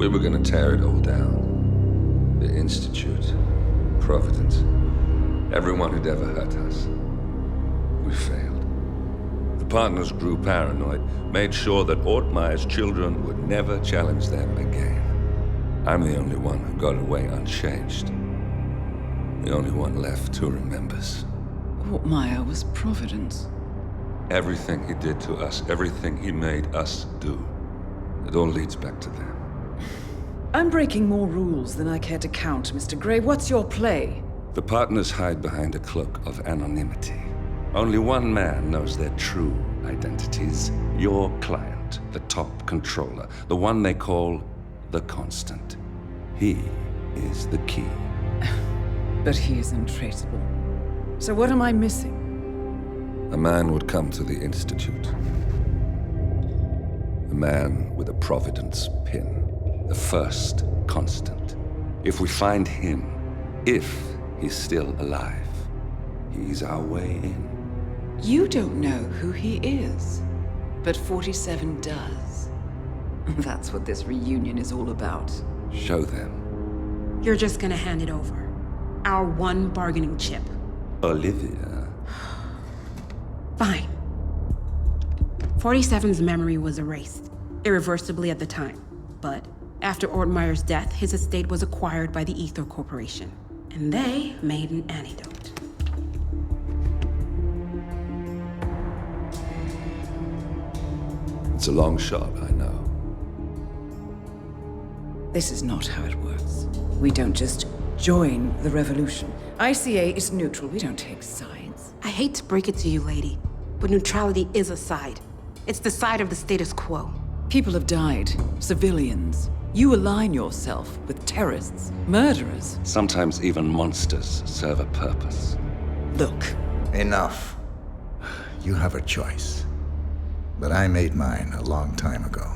We were gonna tear it all down. The Institute, Providence, everyone who'd ever hurt us. We failed. The partners grew paranoid, made sure that Ortmeyer's children would never challenge them again. I'm the only one who got away unchanged. The only one left who remembers. Ortmeyer was Providence. Everything he did to us, everything he made us do, it all leads back to them. I'm breaking more rules than I care to count, Mr. Gray. What's your play? The partners hide behind a cloak of anonymity. Only one man knows their true identities. Your client, the top controller, the one they call The Constant. He is the key. But he is untraceable. So what am I missing? A man would come to the Institute. A man with a Providence pin. The first constant. If we find him, if he's still alive, he's our way in. You don't know who he is, but 47 does. That's what this reunion is all about. Show them. You're just gonna hand it over. Our one bargaining chip. Olivia. Fine. 47's memory was erased, irreversibly at the time. But after Ortmeyer's death, his estate was acquired by the Ether Corporation. And they made an antidote. It's a long shot, I know. This is not how it works. We don't just join the revolution. ICA is neutral. We don't take sides. I hate to break it to you, lady, but neutrality is a side. It's the side of the status quo. People have died. Civilians. You align yourself with terrorists, murderers. Sometimes even monsters serve a purpose. Look. Enough. You have a choice. But I made mine a long time ago.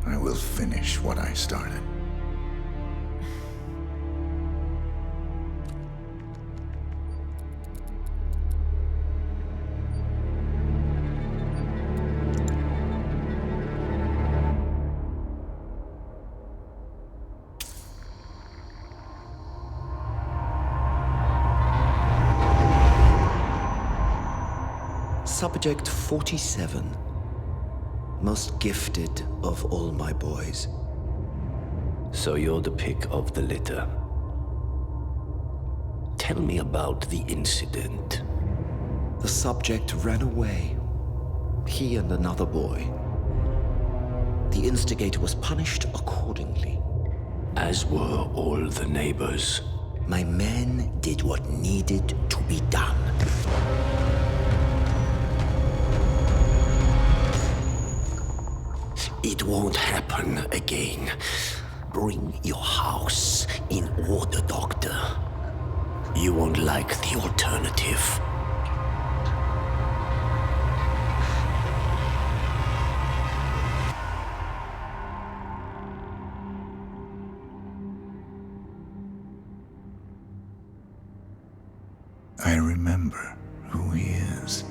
I will finish what I started. Subject 47. Most gifted of all my boys. So you're the pick of the litter. Tell me about the incident. The subject ran away. He and another boy. The instigator was punished accordingly. As were all the neighbors. My men did what needed to be done. It won't happen again. Bring your house in order, Doctor. You won't like the alternative. I remember who he is.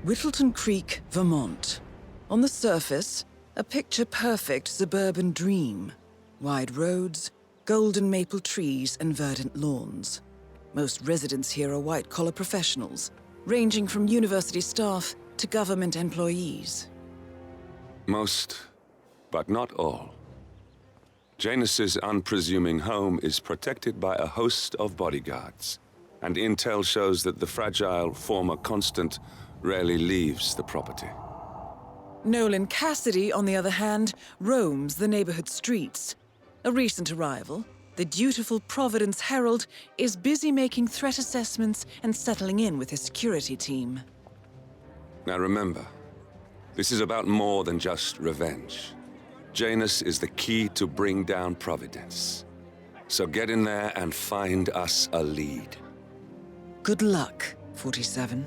Whittleton Creek, Vermont. On the surface, a picture-perfect suburban dream. Wide roads, golden maple trees, and verdant lawns. Most residents here are white-collar professionals, ranging from university staff to government employees. Most, but not all. Janus's unpresuming home is protected by a host of bodyguards, and intel shows that the fragile former Constant rarely leaves the property. Nolan Cassidy, on the other hand, roams the neighborhood streets. A recent arrival, the dutiful Providence Herald is busy making threat assessments and settling in with his security team. Now remember, this is about more than just revenge. Janus is the key to bring down Providence. So get in there and find us a lead. Good luck, 47.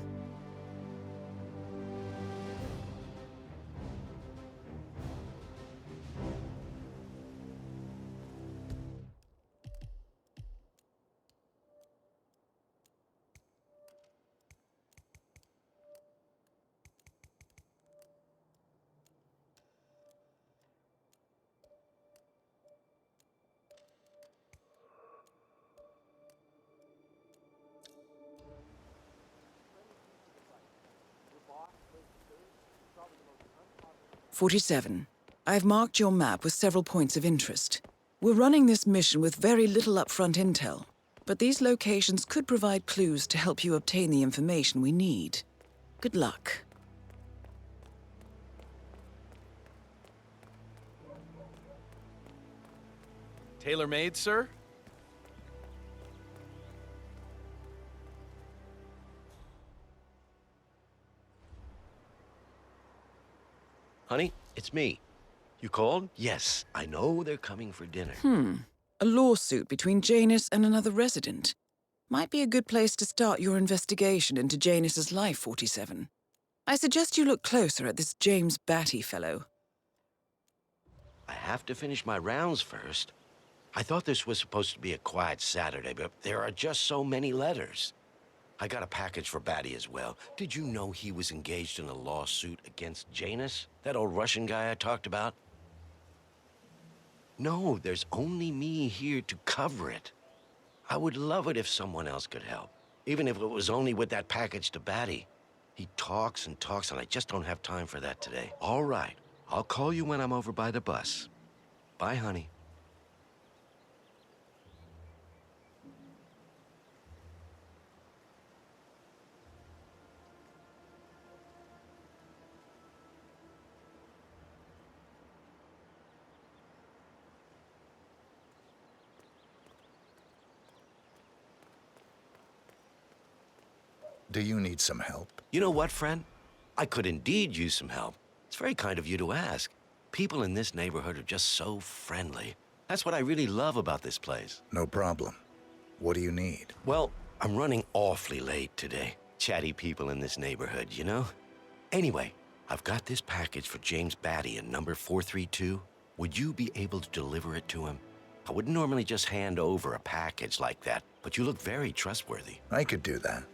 "47. I've marked your map with several points of interest. We're running this mission with very little upfront intel, but these locations could provide clues to help you obtain the information we need. Good luck." Tailor-made, sir? Honey, it's me. You called? Yes, I know they're coming for dinner. A lawsuit between Janus and another resident. Might be a good place to start your investigation into Janus's life, 47. I suggest you look closer at this James Batty fellow. I have to finish my rounds first. I thought this was supposed to be a quiet Saturday, but there are just so many letters. I got a package for Batty as well. Did you know he was engaged in a lawsuit against Janus? That old Russian guy I talked about? No, there's only me here to cover it. I would love it if someone else could help, even if it was only with that package to Batty. He talks and talks, and I just don't have time for that today. All right, I'll call you when I'm over by the bus. Bye, honey. Do you need some help? You know what, friend? I could indeed use some help. It's very kind of you to ask. People in this neighborhood are just so friendly. That's what I really love about this place. No problem. What do you need? Well, I'm running awfully late today. Chatty people in this neighborhood, you know? Anyway, I've got this package for James Batty in number 432. Would you be able to deliver it to him? I wouldn't normally just hand over a package like that, but you look very trustworthy. I could do that.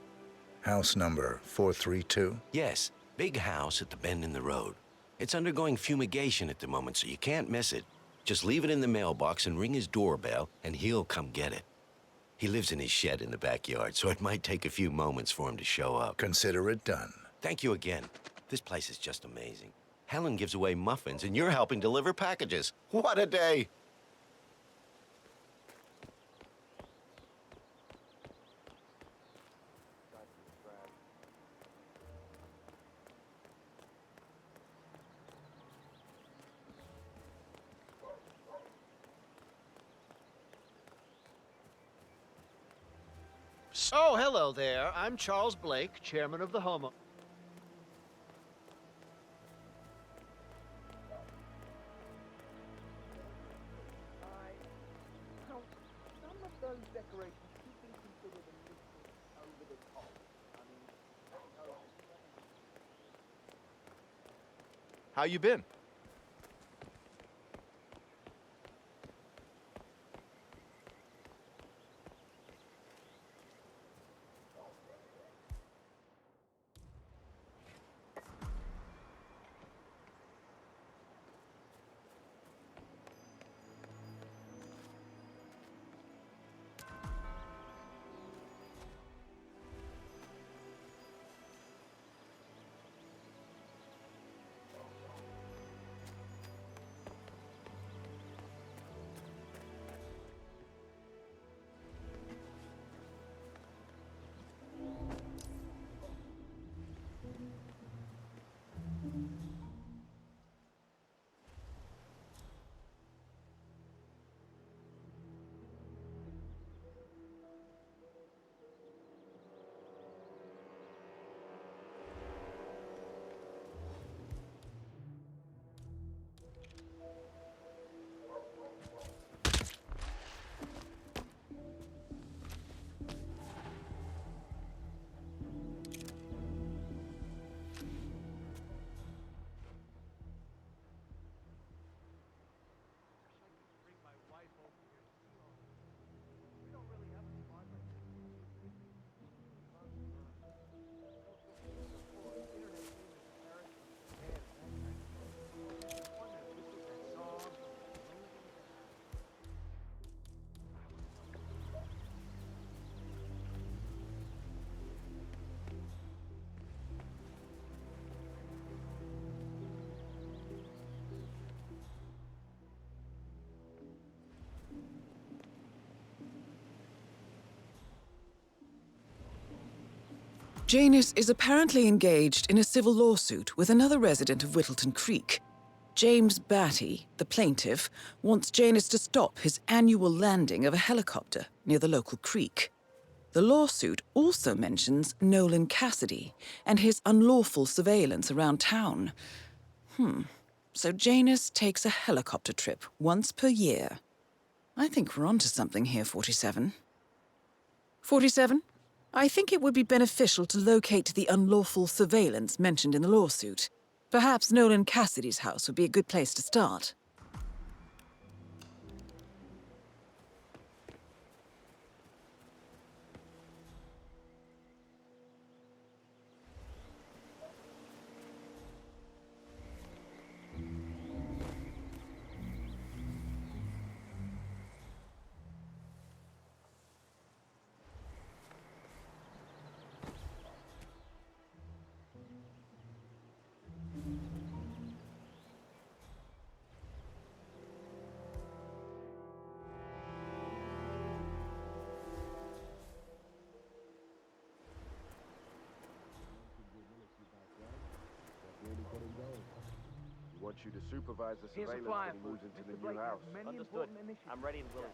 House number 432? Yes, big house at the bend in the road. It's undergoing fumigation at the moment, so you can't miss it. Just leave it in the mailbox and ring his doorbell, and he'll come get it. He lives in his shed in the backyard, so it might take a few moments for him to show up. Consider it done. Thank you again. This place is just amazing. Helen gives away muffins, and you're helping deliver packages. What a day! Oh, hello there. I'm Charles Blake, chairman of the Homo. Some of those decorations should be considered a little over the top. How you been? Janus is apparently engaged in a civil lawsuit with another resident of Whittleton Creek. James Batty, the plaintiff, wants Janus to stop his annual landing of a helicopter near the local creek. The lawsuit also mentions Nolan Cassidy and his unlawful surveillance around town. So Janus takes a helicopter trip once per year. I think we're onto something here, 47. 47? I think it would be beneficial to locate the unlawful surveillance mentioned in the lawsuit. Perhaps Nolan Cassidy's house would be a good place to start. He wants you to supervise the surveillance when he moves into the new house. Understood. I'm ready and willing.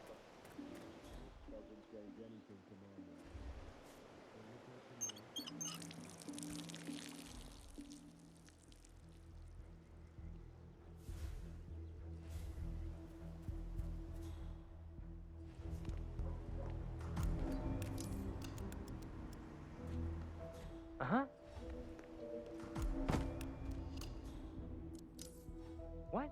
Uh-huh. What?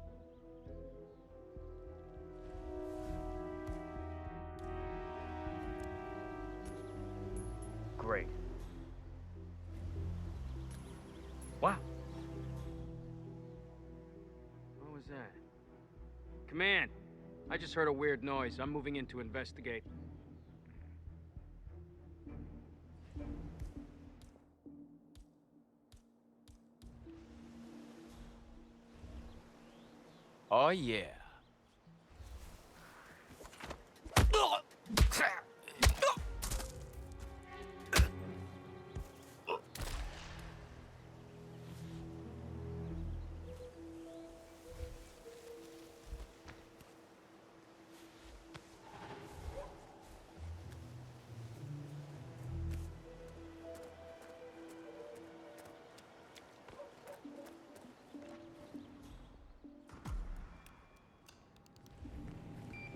Great. Wow. What was that? Command, I just heard a weird noise. I'm moving in to investigate. Oh, yeah.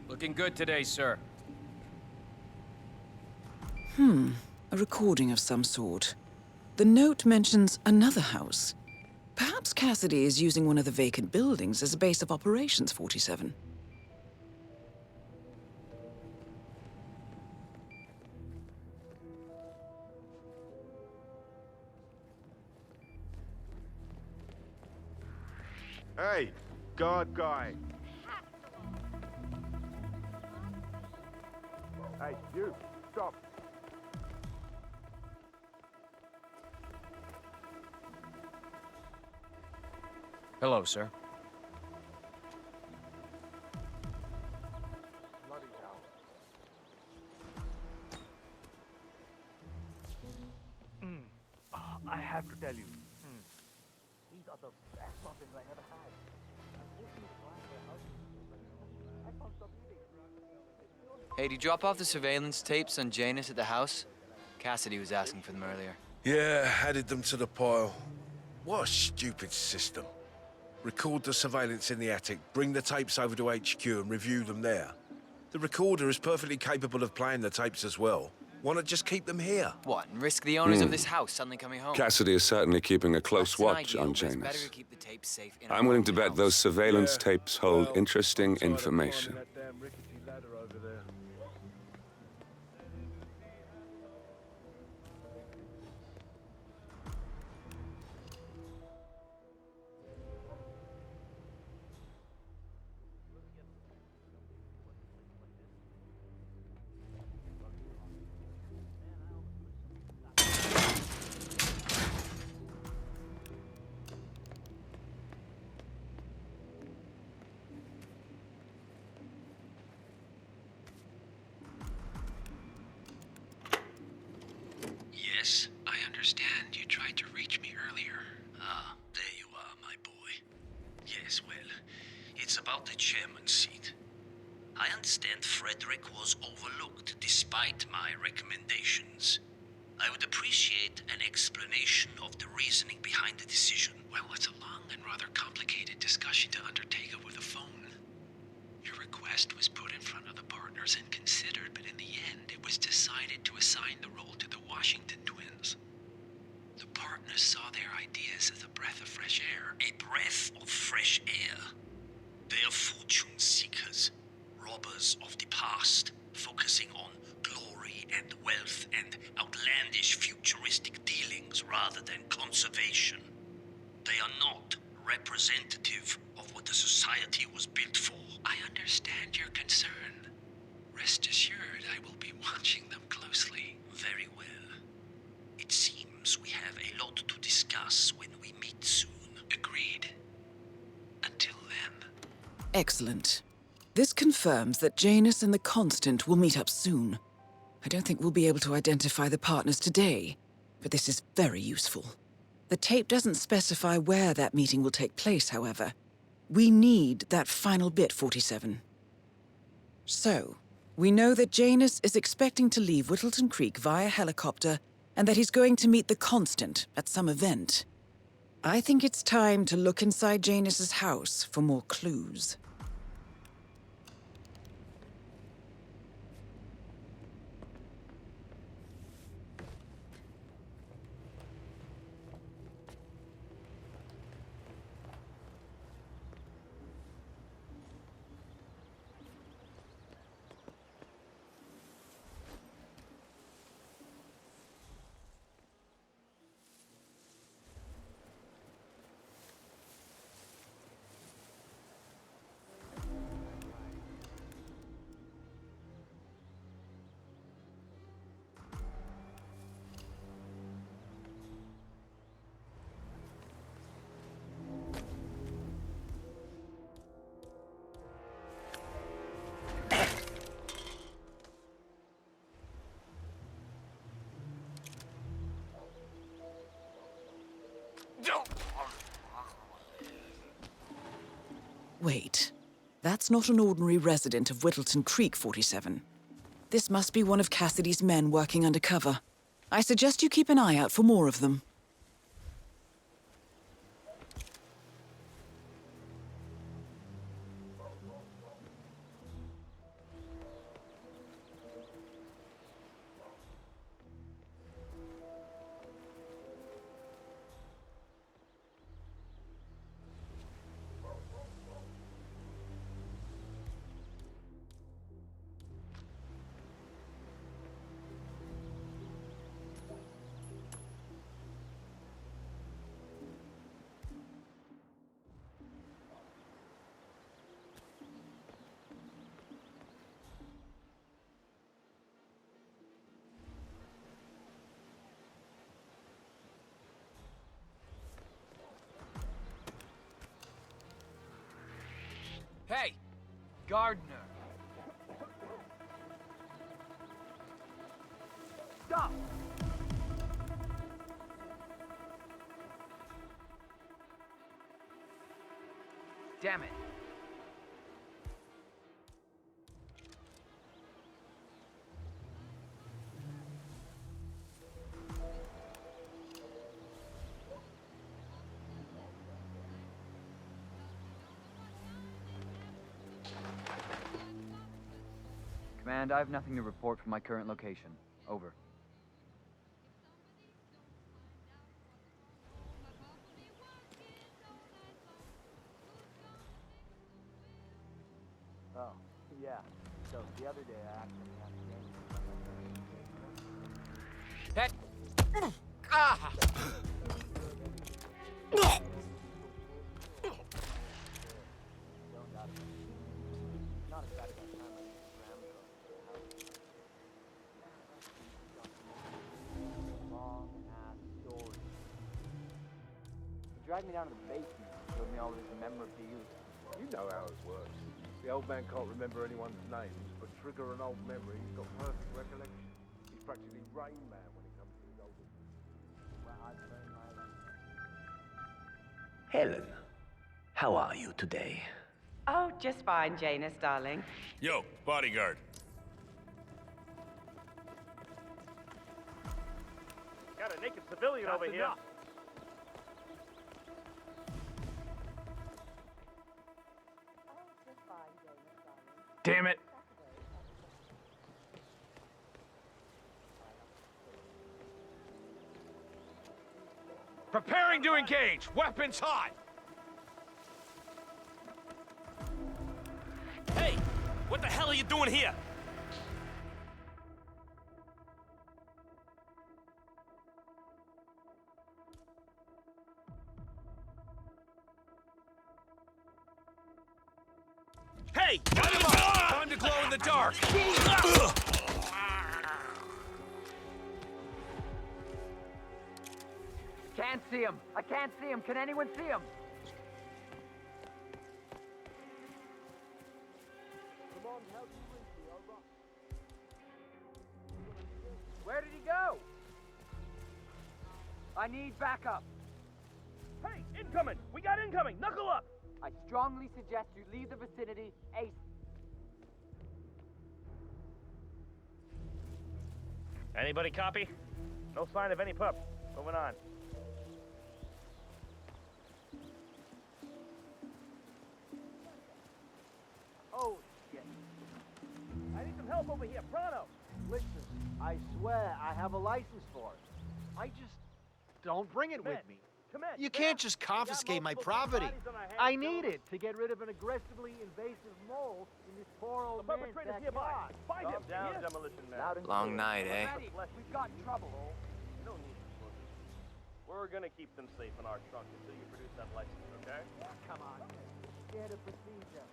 Looking good today, sir. A recording of some sort. The note mentions another house. Perhaps Cassidy is using one of the vacant buildings as a base of operations, 47. Hey, guard guy. Hey, you, stop. Hello, sir. Bloody hell. I have to tell you. These are the best muffins I ever had. I can't stop eating. Hey, did you drop off the surveillance tapes on Janus at the house? Cassidy was asking for them earlier. Yeah, added them to the pile. What a stupid system. Record the surveillance in the attic, bring the tapes over to HQ and review them there. The recorder is perfectly capable of playing the tapes as well. Why not just keep them here? What, and risk the owners of this house suddenly coming home? Cassidy is certainly keeping a close That's an watch ideal, on but it's better Janus. to keep the tapes safe in I'm our willing own to bet house. those surveillance Yeah, tapes hold well, interesting outside of information. That damn rickety ladder over there. you tried to reach me earlier. Ah, there you are, my boy. Yes, well, it's about the chairman's seat. I understand Frederick was overlooked despite my recommendations. I would appreciate an explanation of the reasoning behind the decision. Well, it's a long and rather complicated discussion to undertake over the phone. Your request was put in front of the partners and considered, but in the end, it was decided to assign the role to the Washington twins. The partners saw their ideas as a breath of fresh air. A breath of fresh air. They are fortune seekers, robbers of the past, focusing on glory and wealth and outlandish futuristic dealings rather than conservation. They are not representative of what the society was built for. I understand your concern. Rest assured, I will be watching them closely. Very well. It seems we have a lot to discuss when we meet soon. Agreed. Until then. Excellent. This confirms that Janus and The Constant will meet up soon. I don't think we'll be able to identify the partners today, but this is very useful. The tape doesn't specify where that meeting will take place, however. We need that final bit, 47. So, we know that Janus is expecting to leave Whittleton Creek via helicopter and that he's going to meet The Constant at some event. I think it's time to look inside Janus's house for more clues. Wait, that's not an ordinary resident of Whittleton Creek, 47. This must be one of Cassidy's men working undercover. I suggest you keep an eye out for more of them. Hey! Gardner! Stop! Damn it. Command, I have nothing to report from my current location. Over. Oh, yeah. So the other day I actually had Hey! Ah! not exactly that time long ass story. He dragged me down to the basement and showed me all his memorabilia. You know how it works. The old man can't remember anyone's names, but trigger an old memory, he's got perfect recollection. He's practically Rain Man when it comes to his old... Well, I've Helen, how are you today? Oh, just fine, Janus, darling. Yo, bodyguard. Got a naked civilian over here. Damn it. Preparing to engage. Weapons hot. Hey, what the hell are you doing here? Hey, time to glow in the dark. Can't see him. I can't see him. Can anyone see him? Where did he go? I need backup. Hey, incoming! We got incoming! Knuckle up! I strongly suggest you leave the vicinity ASAP. Anybody copy? No sign of any pup. Moving on. Oh, shit. I need some help over here, pronto! Listen, I swear I have a license for it. I just don't bring it with me. You can't just confiscate my property. I need it to get rid of an aggressively invasive mole in this poor old man's backyard. Find him! Down, demolition man. Long night, eh? We've got trouble. You don't need explosives. We're gonna keep them safe in our trunk until you produce that license, okay? Come on. Standard procedure.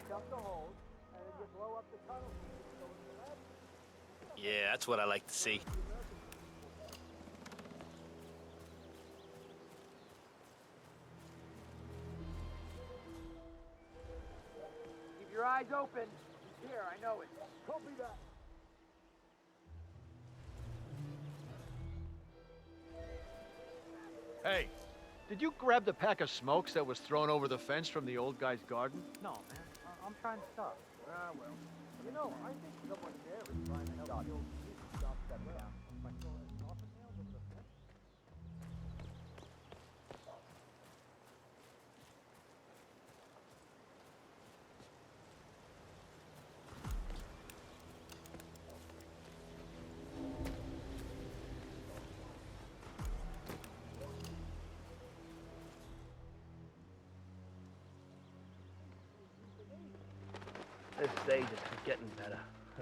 Shut the holes, and then you blow up the tunnel. Yeah, that's what I like to see. Keep your eyes open. He's here, I know it. Copy that. Hey, did you grab the pack of smokes that was thrown over the fence from the old guy's garden? No, man. I'm trying to stop. Ah, well. You know, I think someone there is trying to help you stop that down. By throwing a coffin nail over the fence. This day just keeps getting better. I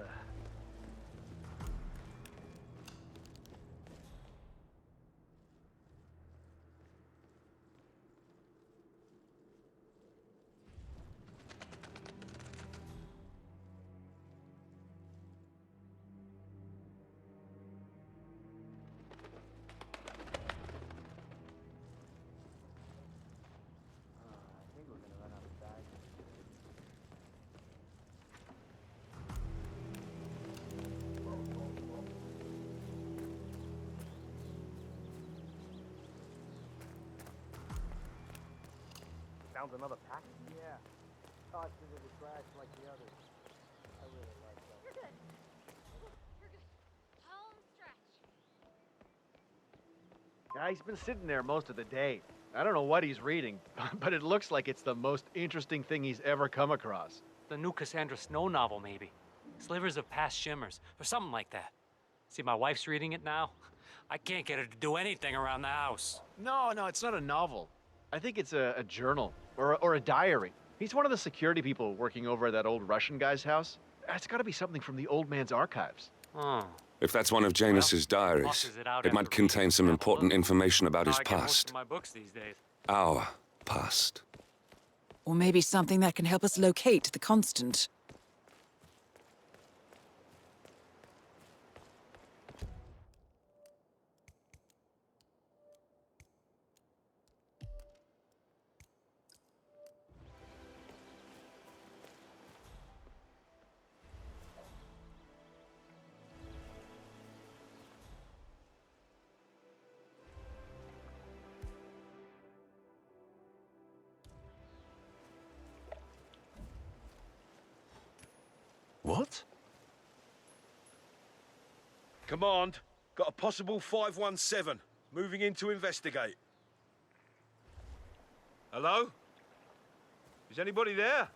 think we're gonna run out of bags. Found another pack? Yeah. Tossed it in the trash like the others. I really like that. You're good. You're good. Home stretch. Yeah, he's been sitting there most of the day. I don't know what he's reading, but it looks like it's the most interesting thing he's ever come across. The new Cassandra Snow novel, maybe. Slivers of Past Shimmers, or something like that. See, my wife's reading it now. I can't get her to do anything around the house. No, it's not a novel. I think it's a journal, or a diary. He's one of the security people working over at that old Russian guy's house. It's gotta be something from the old man's archives. Oh. If that's one of Janus's diaries, tosses it out it might after contain some important information about his I get most past. of my books these days. Our past. Or maybe something that can help us locate the Constant. Command, got a possible 517. Moving in to investigate. Hello? Is anybody there?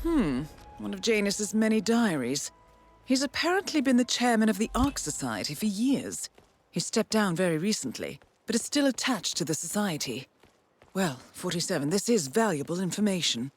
One of Janus's many diaries. He's apparently been the chairman of the Ark Society for years. He stepped down very recently, but is still attached to the society. Well, 47, this is valuable information.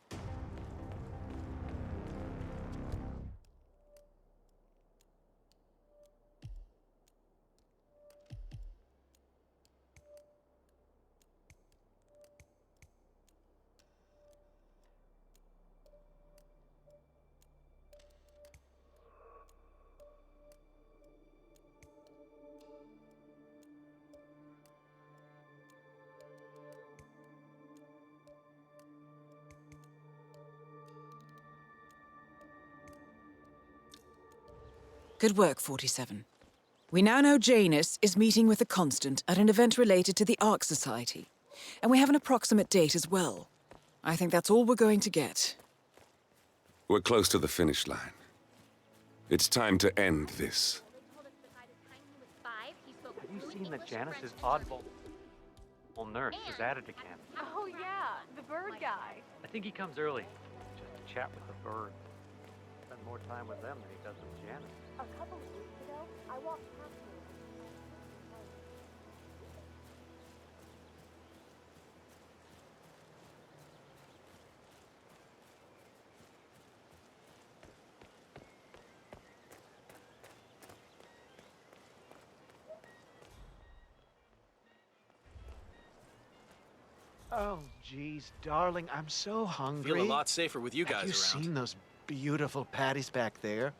Good work, 47. We now know Janus is meeting with the Constant at an event related to the Ark Society. And we have an approximate date as well. I think that's all we're going to get. We're close to the finish line. It's time to end this. Have you seen that Janus's oddball nurse was added to camp? Oh yeah, the bird guy. I think he comes early, just to chat with the bird. Spend more time with them than he does with Janus. A couple of weeks ago, I walked past him. Oh, geez, darling, I'm so hungry. Feel a lot safer with you guys Have you around. seen those beautiful patties back there?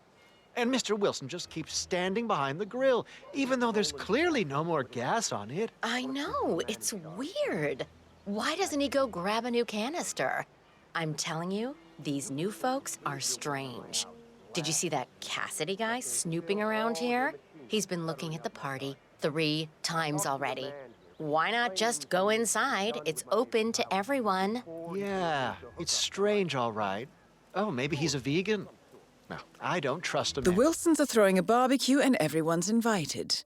And Mr. Wilson just keeps standing behind the grill, even though there's clearly no more gas on it. I know, it's weird. Why doesn't he go grab a new canister? I'm telling you, these new folks are strange. Did you see that Cassidy guy snooping around here? He's been looking at the party 3 times already. Why not just go inside? It's open to everyone. Yeah, it's strange, all right. Oh, maybe he's a vegan. No, I don't trust him. The Wilsons are throwing a barbecue and everyone's invited.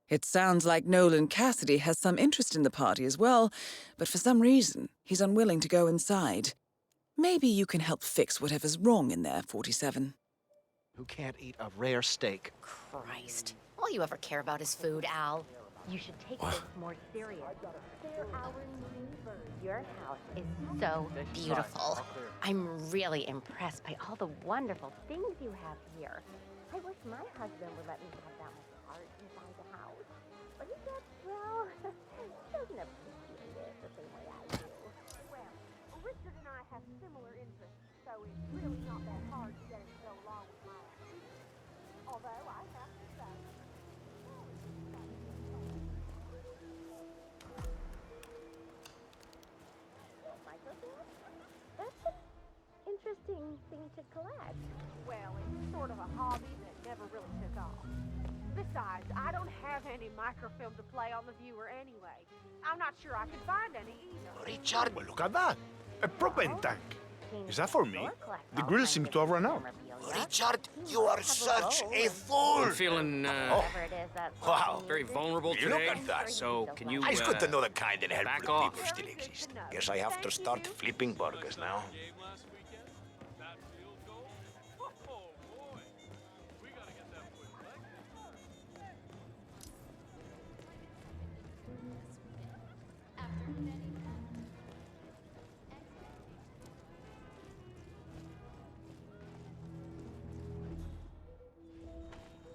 It sounds like Nolan Cassidy has some interest in the party as well, but for some reason, he's unwilling to go inside. Maybe you can help fix whatever's wrong in there, 47. Who can't eat a rare steak? Christ. All you ever care about is food, Al. You should take this more serious. They're our neighbors. Your house is so Beautiful. I'm really impressed by all the wonderful things you have here. I wish my husband would let me have that much art inside the house. But he gets, well, doesn't appreciate it the same way I do. Well, Richard and I have similar interests, so it's really not that hard to get him to go along with my activities. Although I have to say, that's an interesting thing to collect. Well, it's sort of a hobby that never really took off. Besides, I don't have any microfilm to play on the viewer anyway. I'm not sure I could find any either. Richard! Well, look at that. A propane tank. Is that for me? The grill seems to have run out. Richard, you are such a fool! I'm feeling, Wow. very vulnerable You today. look at that. So, can you, It's good to know the kind that helpful back off. people still exist. Guess I have to start flipping burgers now.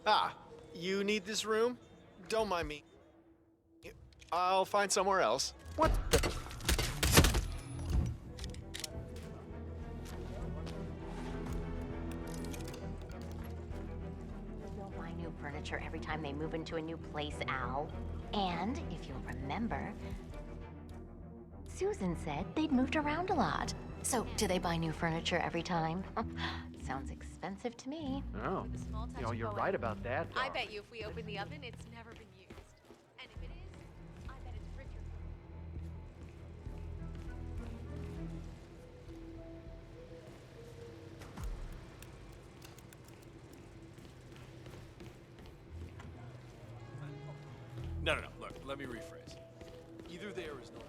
Ah, you need this room? Don't mind me. I'll find somewhere else. What the? furniture every time they move into a new place, Al. And if you'll remember, Susan said they'd moved around a lot. So, do they buy new furniture every time? Sounds expensive to me. Oh, you know, you're right about that. I bet you if we open the oven, it's never been used. And if it is, I bet it's Richard. No. Look, let me rephrase. Either there is no.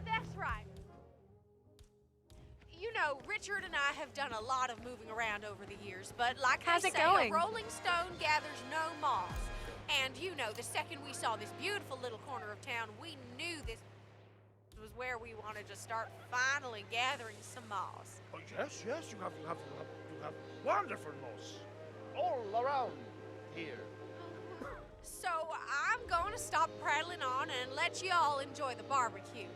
That's right. You know, Richard and I have done a lot of moving around over the years, but like How's they it say, going? a rolling stone gathers no moss. And you know, the second we saw this beautiful little corner of town, we knew this was where we wanted to start finally gathering some moss. Oh, yes, you have wonderful moss all around here. So I'm going to stop prattling on and let you all enjoy the barbecue.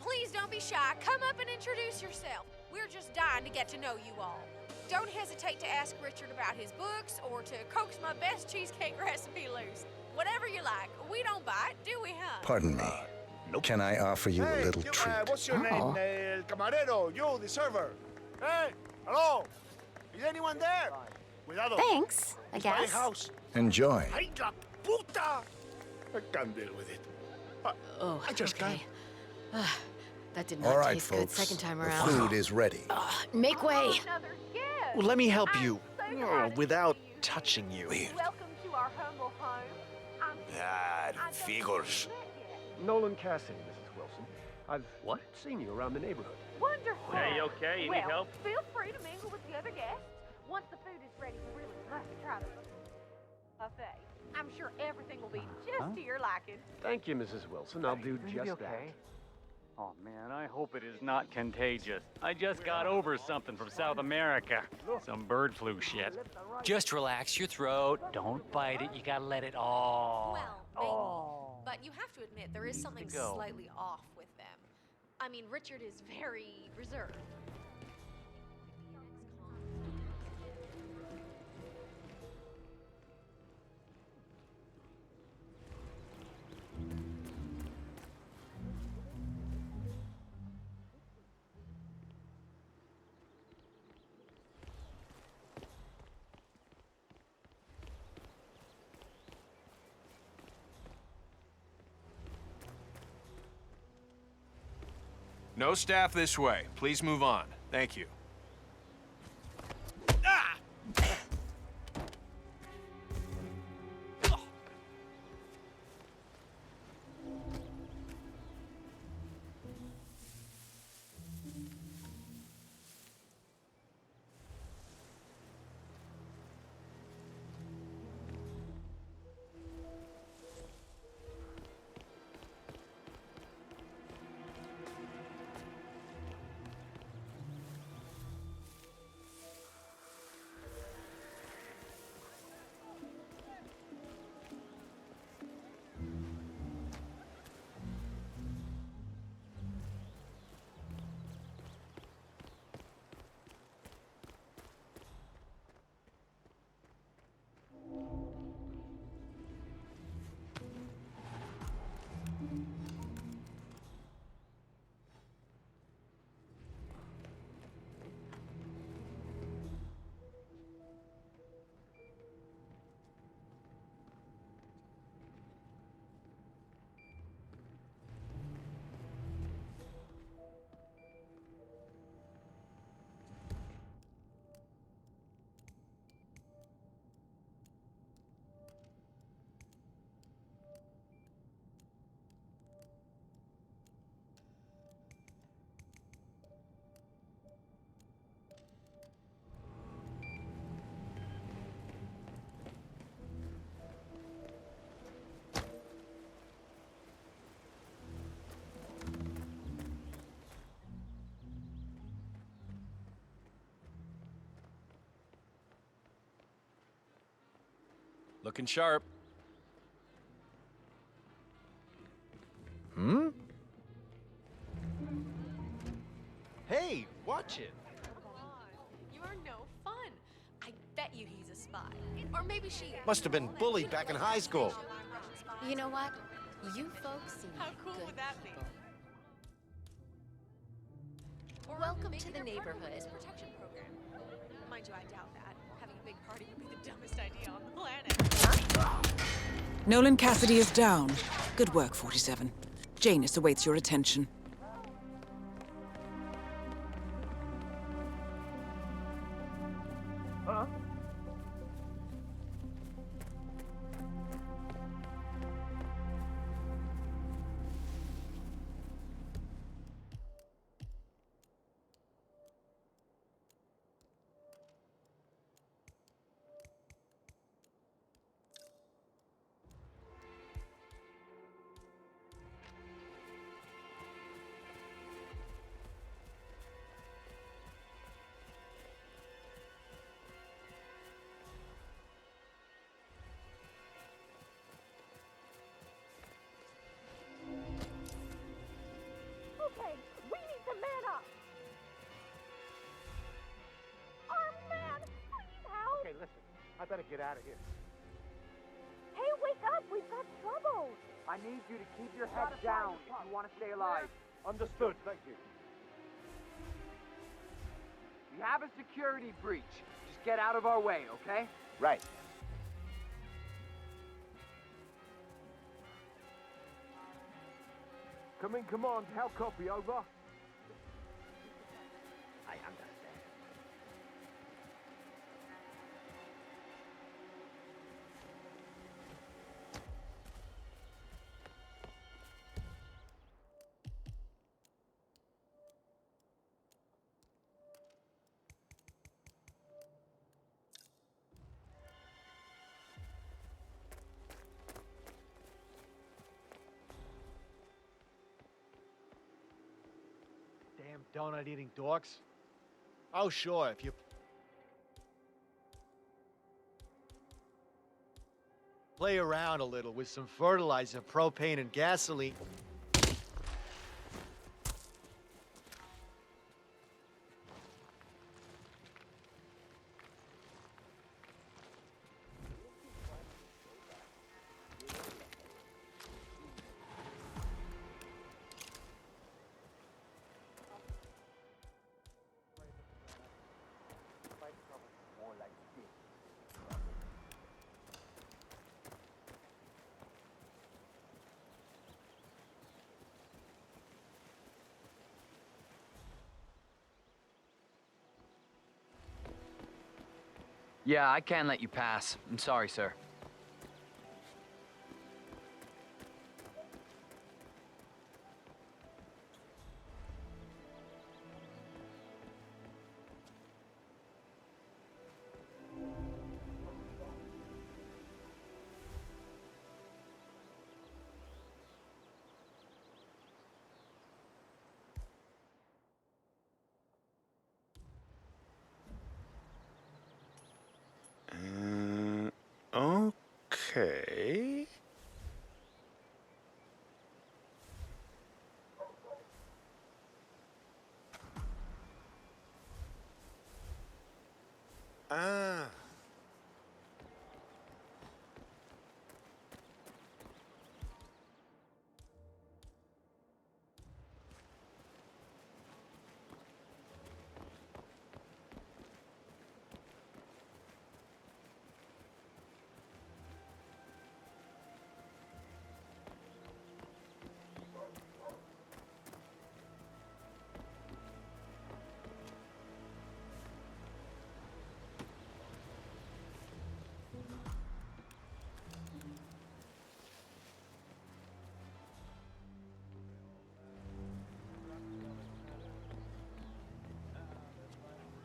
Please don't be shy. Come up and introduce yourself. We're just dying to get to know you all. Don't hesitate to ask Richard about his books or to coax my best cheesecake recipe loose. Whatever you like. We don't bite, do we, huh? Pardon me. Can I offer you a little treat? What's your name? El camarero, you, the server. Hey, hello. Is anyone there? Cuidado. Thanks, I It's my guess. house. Enjoy. Ay, la puta! I can't deal with it. Oh, I just okay. That did All not right, taste good folks. second time The around. food is ready. Make way. Well, let me help you without touching you. Welcome to our humble home. Ah, figures. Nolan Cassidy, Mrs. Wilson. I've seen you around the neighborhood. Wonderful. Hey, okay? You well, need help? Feel free to mingle with the other guests. Once the food is ready, we really must try the buffet. I'm sure everything will be just to your liking. Thank you, Mrs. Wilson. I'll do Gonna just be that. okay. Oh, man, I hope it is not contagious. I just got over something from South America. Some bird flu shit. Just relax your throat. Don't bite it. You gotta let it all. Well, maybe. But you have to admit, there is something go. slightly off with them. I mean, Richard is very reserved. No staff this way. Please move on. Thank you. Looking sharp. Hmm? Hey, watch it. bet you he's a spy. Or maybe she is. Must have been bullied back in high school. You know what? You folks seem How like cool good would that be? people. Or Welcome maybe to the they're part of neighborhood. witness protection program. Mind you, I doubt that. Having a big party would be the dumbest idea on the planet. Nolan Cassidy is down. Good work, 47. Janus awaits your attention. Huh? Okay, we need to man up. Our man, please help. Okay, listen. I better get out of here. Hey, wake up. We've got trouble. I need you to keep your head down if you want to stay alive. Understood, thank you. We have a security breach. Just get out of our way, okay? Right. Come in, command. How copy, over? I understand. Damn donut-eating dorks. Oh, sure, if you... play around a little with some fertilizer, propane, and gasoline... More like this. Yeah, I can't let you pass. I'm sorry, sir. Okay. Ah.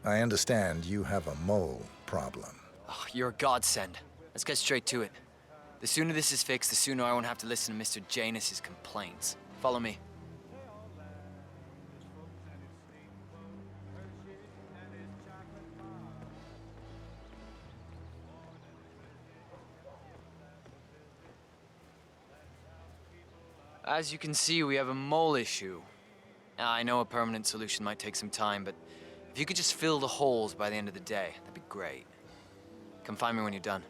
I understand you have a mole problem. Oh, you're a godsend. Let's get straight to it. The sooner this is fixed, the sooner I won't have to listen to Mr. Janus's complaints. Follow me. As you can see, we have a mole issue. I know a permanent solution might take some time, but if you could just fill the holes by the end of the day, that'd be great. Come find me when you're done.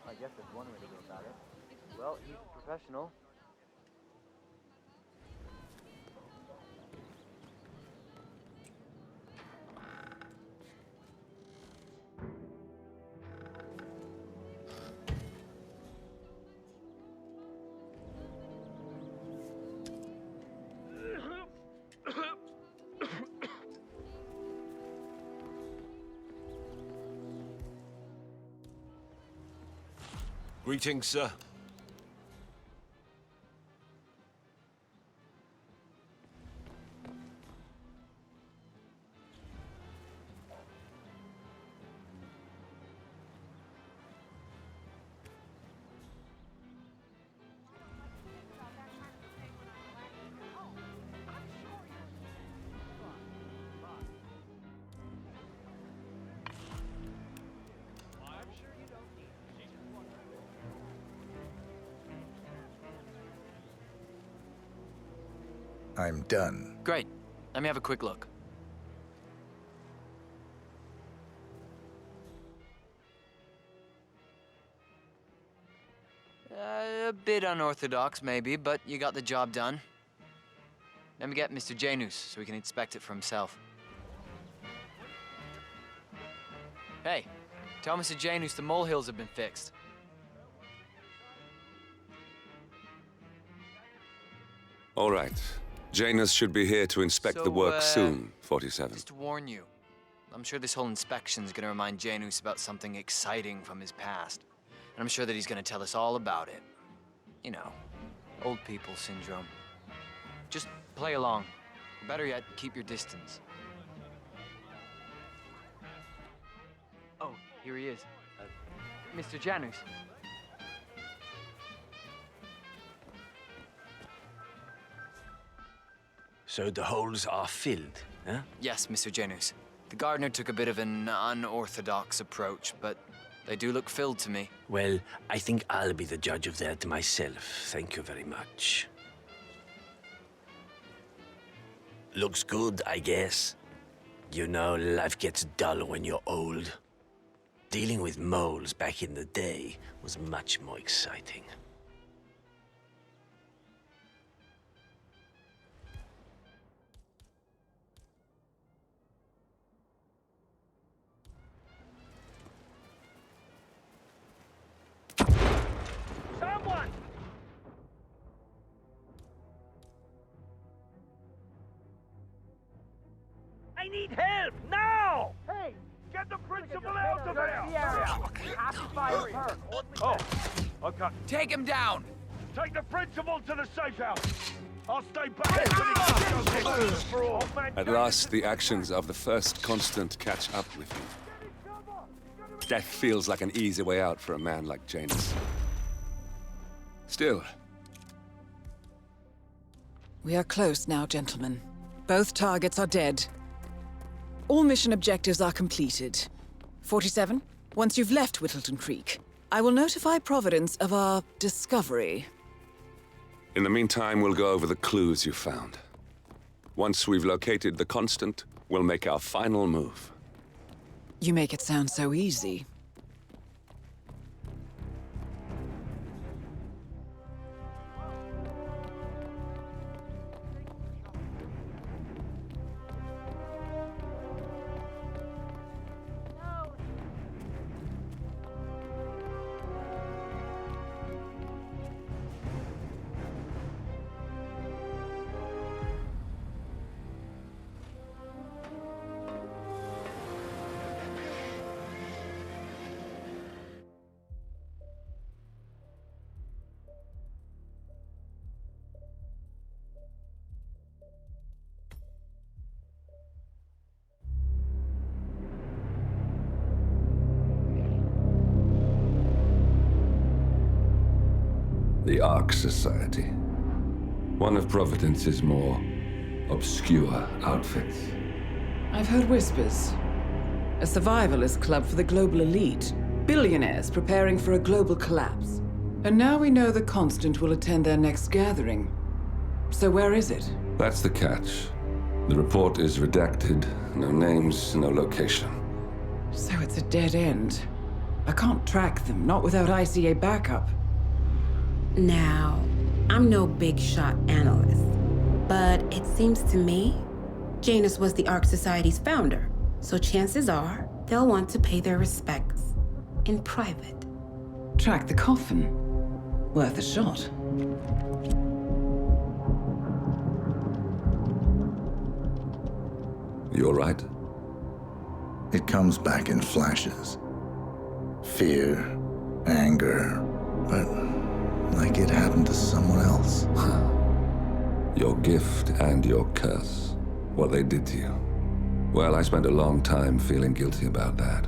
I guess there's one way to go about it. Well, he's a professional. Greetings, sir. I'm done. Great. Let me have a quick look. A bit unorthodox, maybe, but you got the job done. Let me get Mr. Janus so he can inspect it for himself. Hey, tell Mr. Janus the molehills have been fixed. All right. Janus should be here to inspect the work soon, 47. Just to warn you, I'm sure this whole inspection's gonna remind Janus about something exciting from his past. And I'm sure that he's gonna tell us all about it. You know, old people syndrome. Just play along. Or better yet, keep your distance. Oh, here he is. Mr. Janus. So the holes are filled, huh? Yes, Mr. Janus. The gardener took a bit of an unorthodox approach, but they do look filled to me. Well, I think I'll be the judge of that myself. Thank you very much. Looks good, I guess. You know, life gets dull when you're old. Dealing with moles back in the day was much more exciting. Someone! I need help now! Hey, get the principal out of there! We have to find her. Okay. Take him down! Take the principal to the safe house. I'll stay back for all. At last, the actions of the first Constant catch up with me. Death feels like an easy way out for a man like Janus. Still. We are close now, gentlemen. Both targets are dead. All mission objectives are completed. 47, once you've left Whittleton Creek, I will notify Providence of our discovery. In the meantime, we'll go over the clues you found. Once we've located the Constant, we'll make our final move. You make it sound so easy. The Ark Society. One of Providence's more obscure outfits. I've heard whispers. A survivalist club for the global elite. Billionaires preparing for a global collapse. And now we know the Constant will attend their next gathering. So where is it? That's the catch. The report is redacted. No names, no location. So it's a dead end. I can't track them, not without ICA backup. Now, I'm no big shot analyst, but it seems to me Janus was the Ark Society's founder, so chances are they'll want to pay their respects in private. Track the coffin. Worth a shot. You all right? It comes back in flashes. Fear, anger, but like it happened to someone else. Your gift and your curse. What they did to you. Well, I spent a long time feeling guilty about that.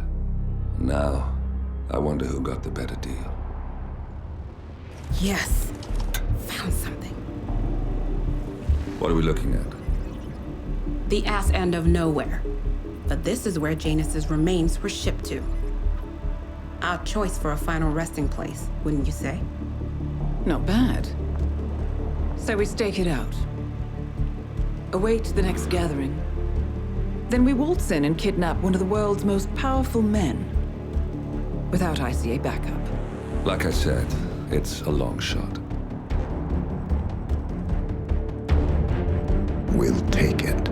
Now, I wonder who got the better deal. Yes, found something. What are we looking at? The ass end of nowhere. But this is where Janus's remains were shipped to. Our choice for a final resting place, wouldn't you say? Not bad. So we stake it out. Await the next gathering. Then we waltz in and kidnap one of the world's most powerful men. Without ICA backup. Like I said, it's a long shot. We'll take it.